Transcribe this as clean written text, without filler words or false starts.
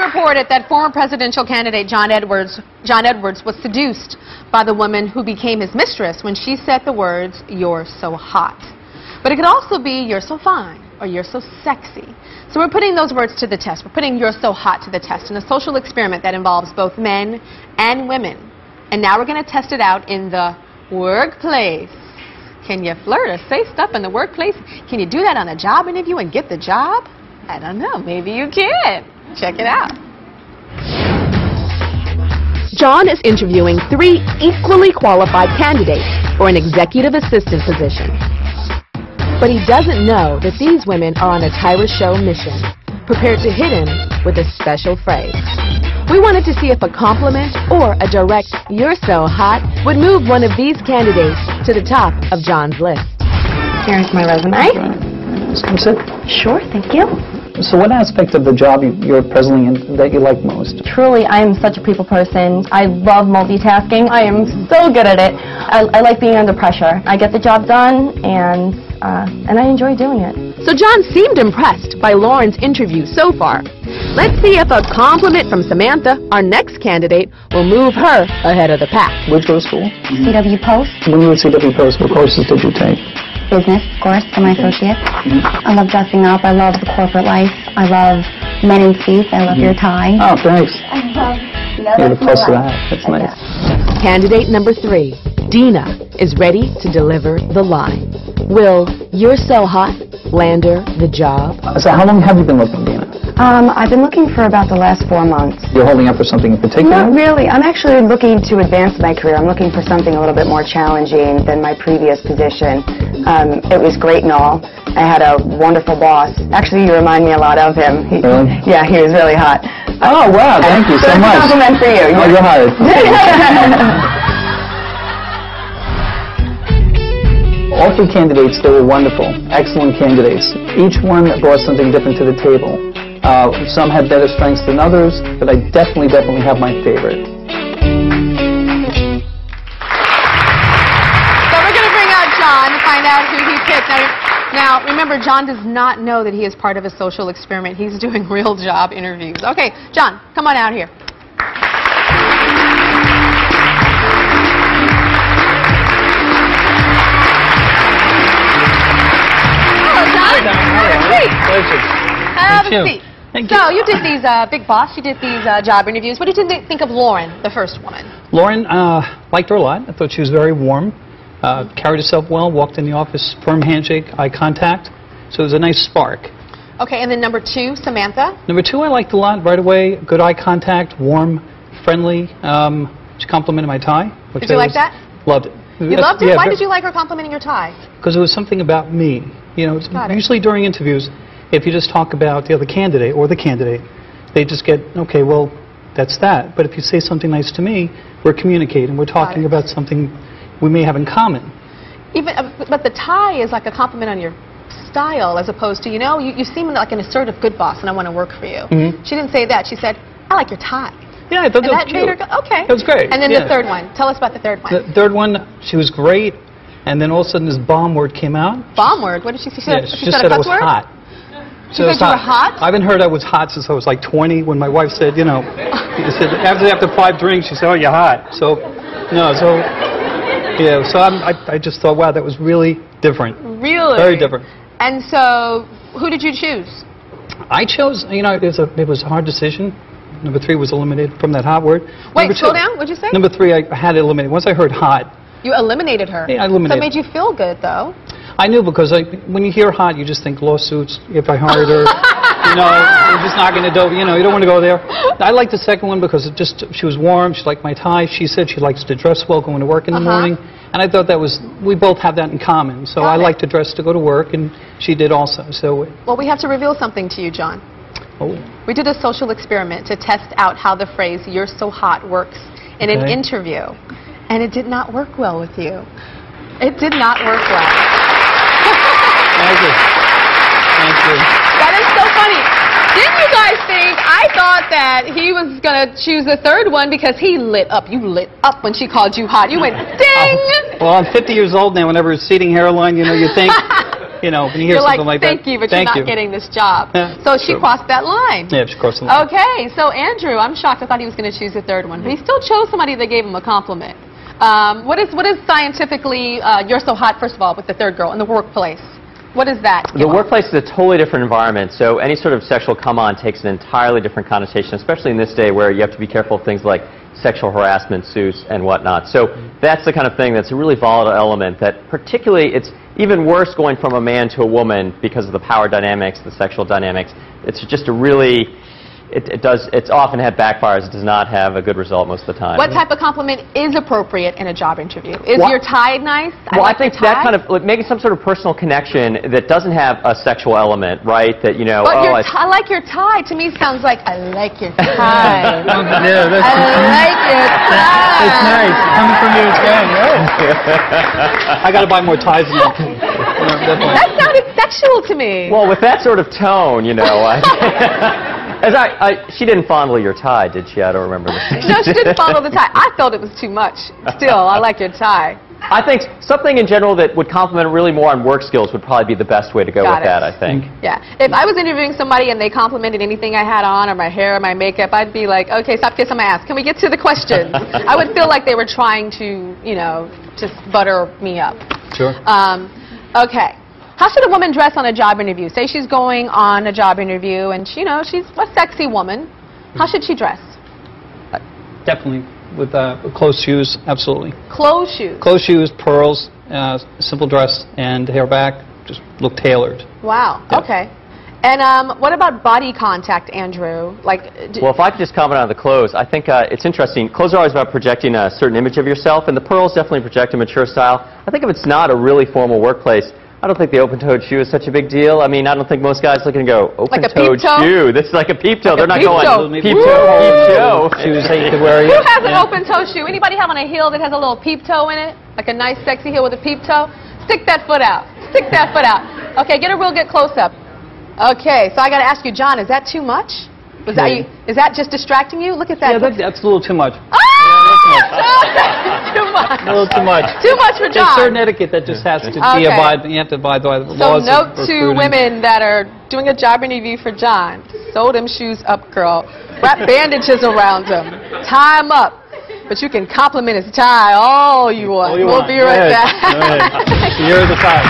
reported that former presidential candidate John Edwards was seduced by the woman who became his mistress when she said the words, "You're so hot." But it could also be, "You're so fine," or "You're so sexy." So we're putting those words to the test. We're putting "You're so hot" to the test in a social experiment that involves both men and women. And now we're going to test it out in the workplace. Can you flirt or say stuff in the workplace? Can you do that on a job interview and get the job? I don't know. Maybe you can. Check it out. John is interviewing 3 equally qualified candidates for an executive assistant position. But he doesn't know that these women are on a Tyra show mission, prepared to hit him with a special phrase. We wanted to see if a compliment or a direct "You're so hot" would move one of these candidates to the top of John's list. Here's my resume. Sit. Sure, thank you. So what aspect of the job you're presently in that you like most? Truly, I am such a people person. I love multitasking. I am so good at it. I like being under pressure. I get the job done, and I enjoy doing it. So John seemed impressed by Lauren's interview so far. Let's see if a compliment from Samantha, our next candidate, will move her ahead of the pack. Where'd you go to school? CW Post. When you were at CW Post, what courses did you take? Business, of course, for my associates. I love dressing up. I love the corporate life. I love men in suits. I love your tie. Oh, thanks. I love You're the plus to that. That's nice. Candidate number 3, Dina, is ready to deliver the line. Will "You're so hot" land her the job? So how long have you been looking, Dina? I've been looking for about the last 4 months. You're holding up for something in particular? Not really. I'm actually looking to advance my career. I'm looking for something a little bit more challenging than my previous position. It was great and all. I had a wonderful boss. Actually, you remind me a lot of him. Really? Yeah, he was really hot. Oh, wow. Thank you so It's a much. compliment for you. Oh, you're hired. All 3 candidates, they were wonderful, excellent candidates. Each one brought something different to the table. Some had better strengths than others, but I definitely have my favorite. So we're going to bring out John to find out who he picked. Now, remember, John does not know that he is part of a social experiment. He's doing real job interviews. Okay, John, come on out here. Have a seat. Thank you. So you did these, Big Boss, you did these job interviews. What did you think of Lauren, the first woman? Lauren, liked her a lot. I thought she was very warm, carried herself well, walked in the office, firm handshake, eye contact. So it was a nice spark. Okay, and then number 2, Samantha? Number 2, I liked a lot right away. Good eye contact, warm, friendly. She complimented my tie. Did you like that? Loved it. You loved it? Yeah, why did you like her complimenting your tie? Because it was something about me. You know, usually during interviews, if you just talk about the other candidate or the candidate, they just get, okay, well, that's that. But if you say something nice to me, we're communicating. We're talking about something we may have in common. But the tie is like a compliment on your style as opposed to, you know, you seem like an assertive good boss and I want to work for you. She didn't say that. She said, "I like your tie." Yeah, I thought that was cute. Made her go, okay. That was great. And then the third one. Tell us about the third one. The third one, she was great. And then all of a sudden this bomb word came out. Bomb word? What did she say? She just said I was hot. She said you were hot? I haven't heard I was hot since I was like 20 when my wife said, you know, said after 5 drinks, she said, "Oh, you're hot." So, no, so, yeah, so I just thought, wow, that was really different. Really? Very different. And so, who did you choose? I chose, you know, it was a hard decision. Number 3 was eliminated from that hot word. Wait, slow down. What'd you say? Number 3, I had to eliminate. Once I heard hot. You eliminated her. Yeah, I eliminated. So it made you feel good, though. I knew because when you hear hot, you just think lawsuits. If I hired her, you know, you're just not going to do. You know, you don't want to go there. I liked the second one because she was warm. She liked my tie. She said she likes to dress well going to work in the morning, and I thought we both have that in common. So I like to dress to go to work, and she did also. So. Well, we have to reveal something to you, John. Oh. We did a social experiment to test out how the phrase "you're so hot" works in an interview, and it did not work well with you. It did not work well. Thank you. Thank you. That is so funny. Didn't you guys think I thought that he was going to choose the third one because he lit up? You lit up when she called you hot. You went, ding! Well, I'm 50 years old now. Whenever it's receding hairline, you know, you think You know, when you hear You're something like that. thank you, but you're not getting this job. Yeah, so she crossed that line. Yeah, she crossed the line. Okay, so Andrew, I'm shocked. I thought he was going to choose the third one, but he still chose somebody that gave him a compliment. What is scientifically you're so hot, first of all, with the third girl in the workplace? What is that? The workplace is a totally different environment, so any sort of sexual come-on takes an entirely different connotation, especially in this day where you have to be careful of things like sexual harassment suits and whatnot. So that's the kind of thing that's a really volatile element that particularly it's even worse going from a man to a woman because of the power dynamics, the sexual dynamics. It's just a really... It's often had backfires. It does not have a good result most of the time. What type of compliment is appropriate in a job interview? Is your tie nice? Well, I think that kind of making some sort of personal connection that doesn't have a sexual element, right? That you know. But I like your tie. To me, sounds like I like your tie. Yeah, I like your tie. It's nice coming from you. It's I got to buy more ties than that. That sounded sexual to me. Well, with that sort of tone, you know. She didn't fondle your tie, did she? I don't remember. No, she didn't fondle the tie. I felt it was too much. Still, I like your tie. I think something in general that would compliment really more on work skills would probably be the best way to go with that, I think. Yeah. If I was interviewing somebody and they complimented anything I had on or my hair or my makeup, I'd be like, okay, stop kissing my ass. Can we get to the questions? I would feel like they were trying to, you know, just butter me up. Sure. Okay. How should a woman dress on a job interview? Say she's going on a job interview and she's a sexy woman. How should she dress? Definitely with closed shoes, absolutely. Closed shoes? Closed shoes, pearls, simple dress, and hair back. Just look tailored. Wow, yeah. Okay. And what about body contact, Andrew? Well, if I could just comment on the clothes, I think it's interesting. Clothes are always about projecting a certain image of yourself, and the pearls definitely project a mature style. I think if it's not a really formal workplace, I don't think the open-toed shoe is such a big deal. I mean, I don't think most guys look and go, open-toed shoe. This is like a peep toe. They're not going, peep toe. Shoes that you could wear. Who has an open-toe shoe? Anybody have on a heel that has a little peep toe in it? Like a nice, sexy heel with a peep toe? Stick that foot out. Stick that foot out. Okay, get a real good close-up. Okay, so I got to ask you, John, is that too much? Is that just distracting you? Look at that. Yeah, that's a little too much. Too much. A little too much. Too much for John. There's certain etiquette that just has to be abided. You have to abide by the laws. So note to women that are doing a job interview for John: sew them shoes up, girl. Wrap bandages around them. Tie them up. But you can compliment his tie all you want. We'll be right back. You're the tie.